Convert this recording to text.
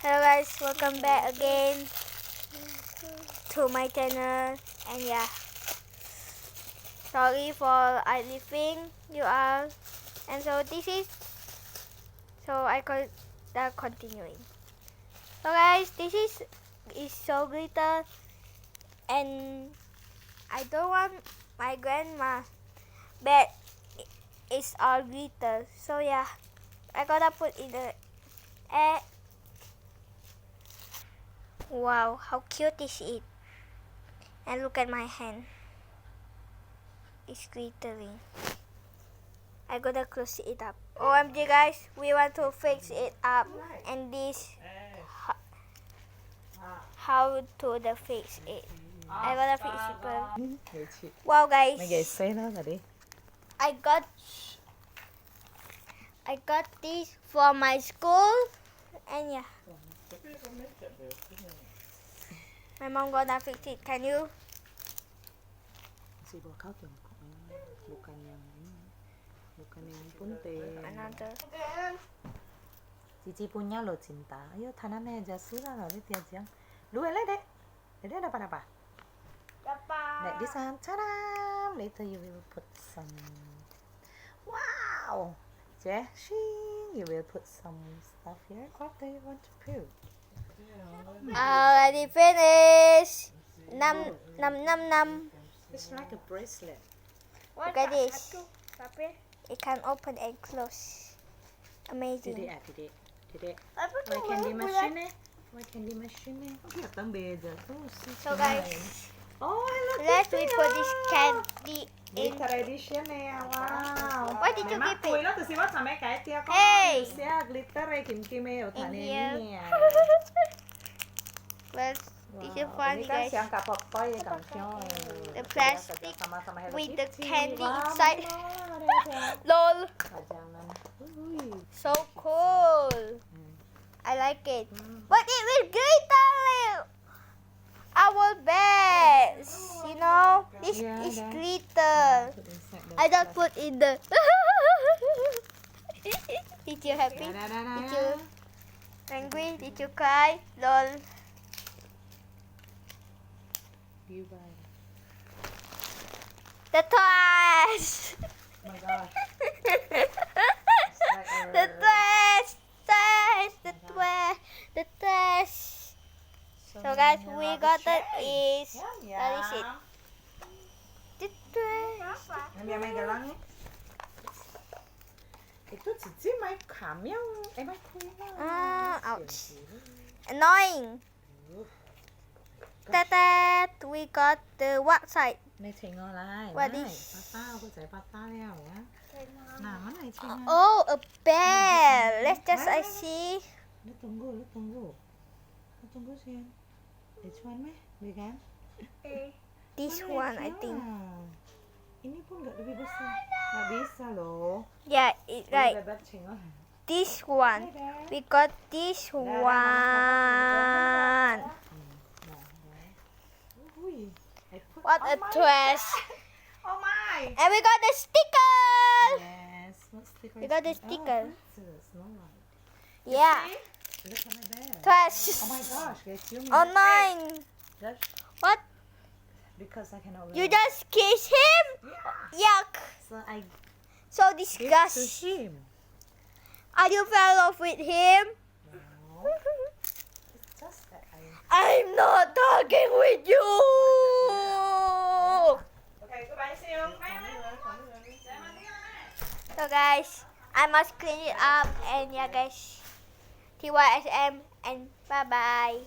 Hello guys, welcome back again to my channel. And yeah, sorry for I leaving you all. And so I call that continuing. So guys, this is so glitter, and I don't want my grandma bed is all glitter. So yeah, I gotta put in the air. Wow, how cute is it? And look at my hand. It's glittering. I gotta close it up. OMG guys, we want to fix it up. And this how to the fix it. I gotta fix it. Wow guys, I got this from my school. And yeah, my mom gonna fix it. Can you? bukan yang punte. Another. Cici punya lo cinta. Ayo tanamnya aja sudah lo lihat aja. Lu deh. Dede ada apa? Like this one. Ta-da! Later you will put some. Wow. Jessie, you will put some stuff here. What do you want to put? Already finished. Num. It's like a bracelet. Look at this. It can open and close. Amazing. Dede. Why candy machine? Kelihatan beda tuh sih. So guys, oh, I love let's it. put this candy in. Glitter edition ya, wow. Why did you keep it? Nó từ xí bắt mấy cái tia con. Hey. Xe glitter này kim ở thằng In này here. nè. Well, this is funny guys. Siang kapok pa ya kang The plastic with the candy inside. Lol. So cool. I like it. But it will glitter our beds. You know, this is glitter. I just put in the. Did you happy? Did you angry? Did you cry? Lol. The toys. Oh my gosh. The toys. So guys, we got the is. That is it. The toys. May galang nih. Itu Cici may kamyang. May kuya. Ouch. Annoying. We got the what side? ในเชงอะไร What ไม่ is? ป้าต้าเข้าใจป้าต้าแล้วนะหนามันไหนเชง Oh, a bear. Let's just I see. Lu tunggu Sian. Which one meh? Kan? This one, I think. Ini pun nggak lebih besar. Nggak bisa loh. Yeah, it's like Bebek cengol. this one. We got this one. What a twist. Oh my. And we got the sticker. Yes. What sticker? We got the sticker. Snow White. Yeah. Look at my bear. Twist. Oh my gosh, guys, you Oh mine. That's What? because I cannot. You just kiss him? Yuck. So I So give to disgusting. him. Are you fell off with him? No, it's just that I'm not talking with you. Okay, goodbye, see you. So guys, I must clean it up, and yeah guys, TYSM and bye bye.